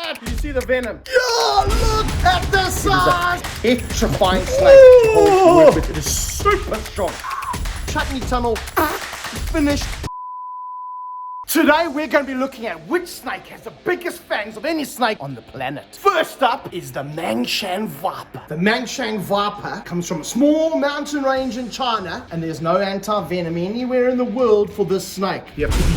that? You see the venom? Yeah, look at the size. It is a petrifying snake to hold to work with. It is super strong. Chutney tunnel finished. Today we're going to be looking at which snake has the biggest fangs of any snake on the planet. First up is the Mangshan viper. The Mangshan viper comes from a small mountain range in China, and there's no anti-venom anywhere in the world for this snake. You have to be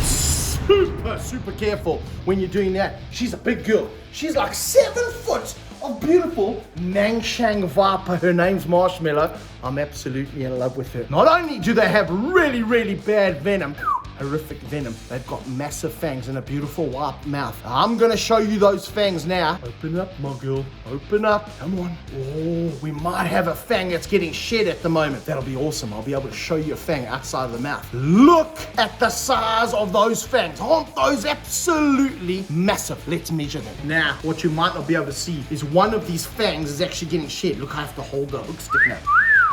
super careful when you're doing that. She's a big girl. She's like 7 foot of beautiful Mangshan viper. Her name's Marshmallow. I'm absolutely in love with her. Not only do they have really bad venom, horrific venom, they've got massive fangs and a beautiful white mouth. I'm gonna show you those fangs now. Open up, my girl. Open up. Come on. Oh, we might have a fang that's getting shed at the moment. That'll be awesome. I'll be able to show you a fang outside of the mouth. Look at the size of those fangs. Aren't those absolutely massive? Let's measure them. Now, what you might not be able to see is one of these fangs is actually getting shed. Look, I have to hold the hook stick now.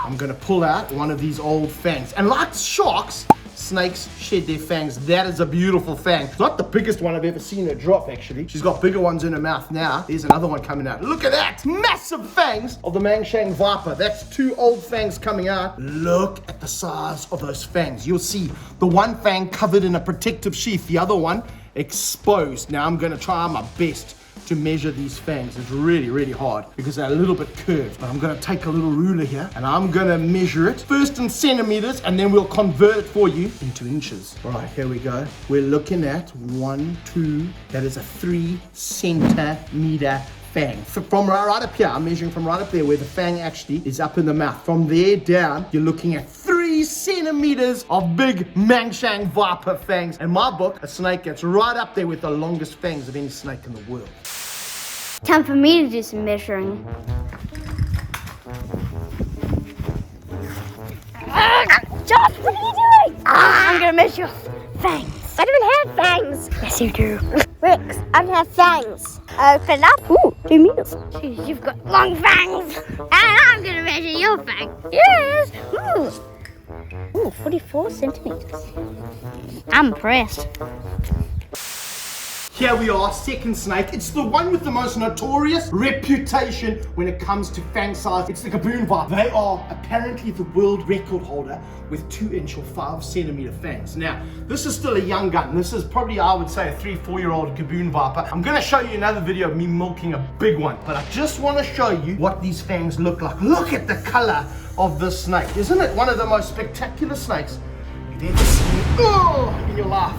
I'm gonna pull out one of these old fangs. And like sharks, snakes shed their fangs. That is a beautiful fang. It's not the biggest one I've ever seen her drop, actually. She's got bigger ones in her mouth now. There's another one coming out. Look at that! Massive fangs of the Mangshan viper. That's 2 old fangs coming out. Look at the size of those fangs. You'll see the one fang covered in a protective sheath, the other one exposed. Now I'm gonna try my best to measure these fangs. It's really hard because they're a little bit curved. But I'm gonna take a little ruler here and I'm gonna measure it first in centimeters, and then we'll convert it for you into inches. All right, here we go. We're looking at 1, 2, that is a 3 centimeter fang. From right up here, I'm measuring from right up there where the fang actually is up in the mouth. From there down, you're looking at 3 centimeters of big Mangshan viper fangs. In my book, a snake that's right up there with the longest fangs of any snake in the world. Time for me to do some measuring. Josh, what are you doing? I'm gonna measure your fangs. I don't have fangs. Yes, you do. Rex, I don't have fangs. Open up. Ooh, 2 meters. Jeez, you've got long fangs. And I'm gonna measure your fangs. Yes. Ooh, 44 centimeters. I'm impressed. Here we are, second snake. It's the one with the most notorious reputation when it comes to fang size. It's the Gaboon viper. They are apparently the world record holder with 2-inch or 5 centimeter fangs. Now, this is still a young gun. This is probably, I would say, a 3-4-year-old Gaboon viper. I'm gonna show you another video of me milking a big one, but I just wanna show you what these fangs look like. Look at the color of this snake. Isn't it one of the most spectacular snakes you've ever seen in your life?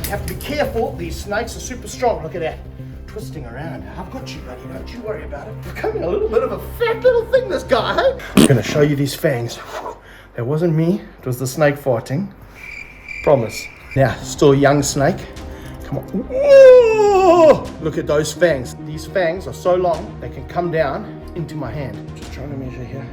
You have to be careful. These snakes are super strong. Look at that. Twisting around. I've got you, buddy. Don't you worry about it. Becoming a little bit of a fat little thing, this guy, hey? I'm going to show you these fangs. That wasn't me. It was the snake farting. Promise. Now, still a young snake. Come on. Whoa! Look at those fangs. These fangs are so long, they can come down into my hand. Just trying to measure here.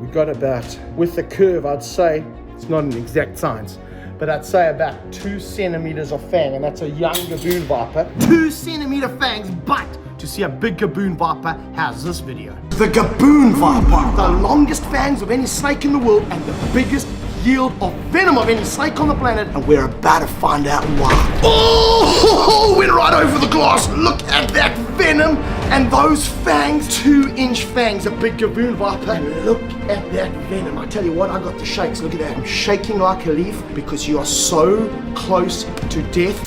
We got about, with the curve, I'd say, it's not an exact science, but I'd say about 2 centimeters of fang, and that's a young Gaboon viper. 2 centimeter fangs, but to see a big Gaboon viper, how's this video? The Gaboon viper, the longest fangs of any snake in the world and the biggest yield of venom of any snake on the planet, and we're about to find out why. Oh, went right over the glass. Look at that venom and those fangs. 2-inch fangs, a big Gaboon viper. And look at that venom. I tell you what, I got the shakes. Look at that. I'm shaking like a leaf because you are so close to death.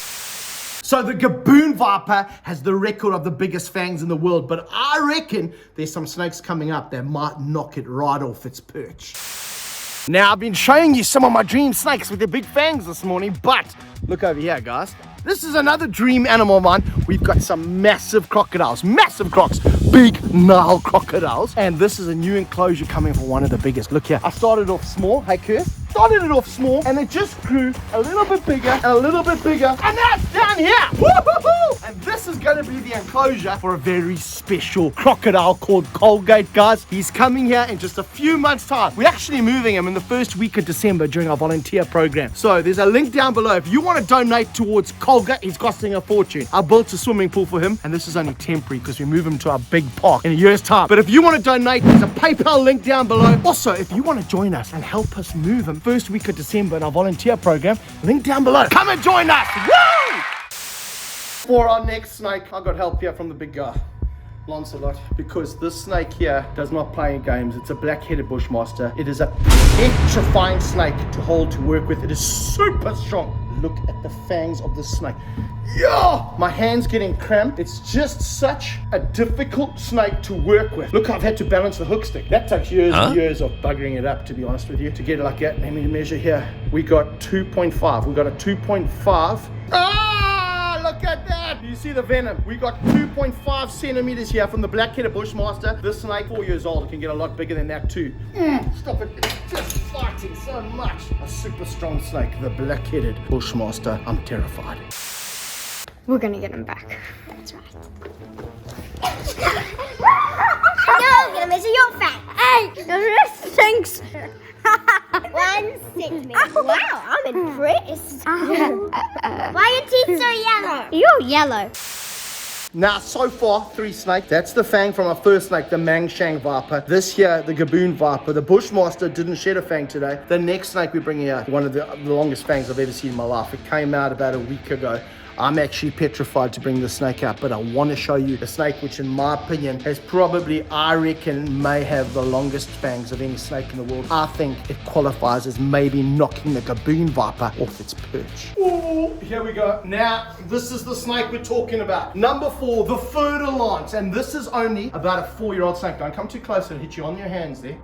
So the Gaboon viper has the record of the biggest fangs in the world, but I reckon there's some snakes coming up that might knock it right off its perch. Now, I've been showing you some of my dream snakes with their big fangs this morning, but look over here, guys. This is another dream animal of mine. We've got some massive crocodiles, massive crocs, big Nile crocodiles. And this is a new enclosure coming for one of the biggest. Look here, I started off small, hey Kurt? Started it off small, and it just grew a little bit bigger, and a little bit bigger, and now it's down here. Woo-hoo-hoo! And this is gonna be the enclosure for a very special crocodile called Colgate, guys. He's coming here in just a few months' time. We're actually moving him in the first week of December during our volunteer program. So there's a link down below. If you want to donate towards Colgate, he's costing a fortune. I built a swimming pool for him, and this is only temporary because we move him to our big park in a year's time. But if you want to donate, there's a PayPal link down below. Also, if you want to join us and help us move him first week of December in our volunteer program, link down below. Come and join us. Woo! For our next snake, I got help here from the big guy, Lancelot, because this snake here does not play in games. It's a black-headed Bushmaster. It is a petrifying snake to hold, to work with. It is super strong. Look at the fangs of this snake. Yeah! My hand's getting cramped. It's just such a difficult snake to work with. Look, I've had to balance the hook stick. That takes years and years of buggering it up, to be honest with you, to get it like that. Let me measure here. We got 2.5. We got a 2.5. Ah! Look at that! You see the venom? We got 2.5 centimeters here from the black-headed Bushmaster. This snake, 4 years old, it can get a lot bigger than that too. Stop it. It's just fighting so much. A super strong snake, the black-headed Bushmaster. I'm terrified. We're gonna get him back. That's right. No, I'm gonna measure your fat. Hey, your wrist stinks. 1 centimeter. Wow, I'm impressed. Why are your teeth so yellow? You're yellow. Now, so far, 3 snakes. That's the fang from our first snake, the Mangshan viper. This here, the Gaboon viper. The Bushmaster didn't shed a fang today. The next snake we bring here, one of the longest fangs I've ever seen in my life. It came out about a week ago. I'm actually petrified to bring the snake out, but I want to show you the snake, which in my opinion has probably, I reckon, may have the longest fangs of any snake in the world. I think it qualifies as maybe knocking the Gaboon viper off its perch. Ooh, here we go. Now, this is the snake we're talking about. Number 4, the Fertilance, and this is only about a 4-year-old snake. Don't come too close, it'll hit you on your hands there.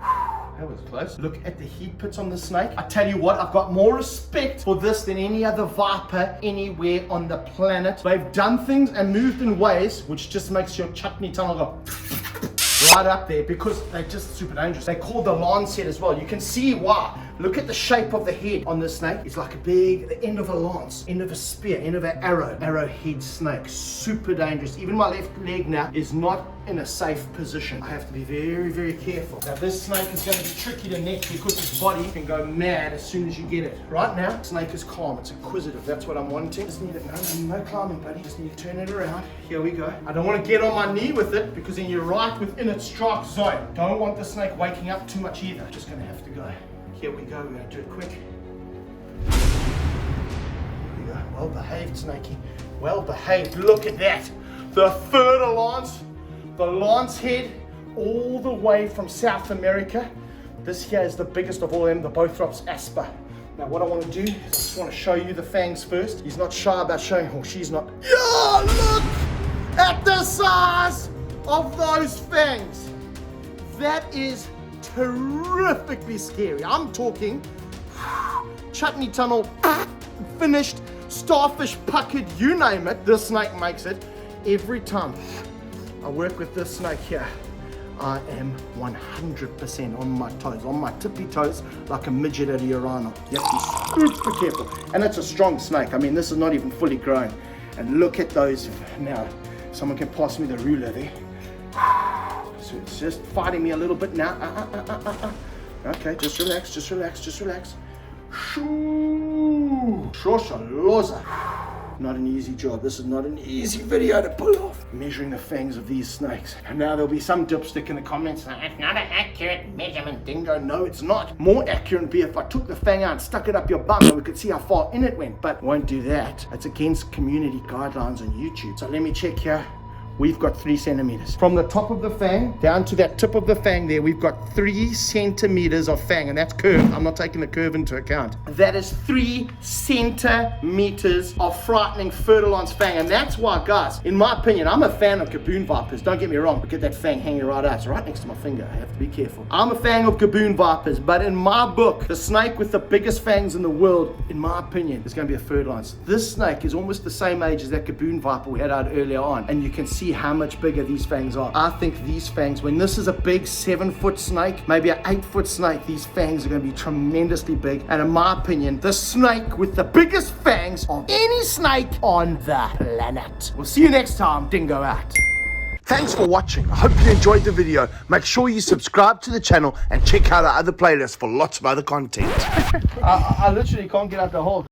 That was close. Look at the heat pits on the snake. I tell you what, I've got more respect for this than any other viper anywhere on the planet. They've done things and moved in ways which just makes your chutney tunnel go right up there, because they're just super dangerous. They're called the lancet as well. You can see why. Look at the shape of the head on this snake. It's like the end of a lance, end of a spear, end of an arrowhead snake. Super dangerous. Even my left leg now is not in a safe position. I have to be very, very careful. Now this snake is going to be tricky to net because its body can go mad as soon as you get it. Right now, the snake is calm. It's inquisitive. That's what I'm wanting. Just need it. No climbing, buddy. Just need to turn it around. Here we go. I don't want to get on my knee with it because then you're right within its strike zone. Don't want the snake waking up too much either. Just going to have to go. Here we go, we're going to do it quick. Here we go. Well behaved, Snakey. Well behaved. Look at that. The Fertilance, the lance head, all the way from South America. This here is the biggest of all of them, the Bothrops asper. Now what I want to do is I just want to show you the fangs first. He's not shy about showing, or she's not. Yeah, look at the size of those fangs. That is terrifically scary. I'm talking chutney tunnel, finished, starfish puckered, you name it. This snake makes it every time I work with this snake here. I am 100% on my toes, on my tippy toes, like a midget at a urinal. You have to be super careful. And it's a strong snake. I mean, this is not even fully grown. And look at those. Now, someone can pass me the ruler there. So it's just fighting me a little bit now. Okay, just relax, just relax, just relax. Shoo! Shoshaloza. Not an easy job. This is not an easy video to pull off. Measuring the fangs of these snakes. And now there'll be some dipstick in the comments saying, it's not an accurate measurement, Dingo. No, it's not. More accurate would be if I took the fang out and stuck it up your bum and we could see how far in it went. But won't do that. It's against community guidelines on YouTube. So let me check here. We've got 3 centimeters. From the top of the fang down to that tip of the fang there, we've got 3 centimeters of fang, and that's curved. I'm not taking the curve into account. That is 3 centimeters of frightening Fertilance fang, and that's why, guys, in my opinion, I'm a fan of Gaboon vipers. Don't get me wrong. Look at that fang hanging right out. It's right next to my finger. I have to be careful. I'm a fan of Gaboon vipers, but in my book, the snake with the biggest fangs in the world, in my opinion, is going to be a Fertilance. This snake is almost the same age as that Gaboon viper we had out earlier on, and you can see how much bigger these fangs are. I think these fangs, when this is a big 7-foot snake, maybe an 8-foot snake, these fangs are going to be tremendously big. And in my opinion, the snake with the biggest fangs of any snake on the planet. We'll see you next time. Dingo out. Thanks for watching. I hope you enjoyed the video. Make sure you subscribe to the channel and check out our other playlists for lots of other content. I literally can't get out the hole.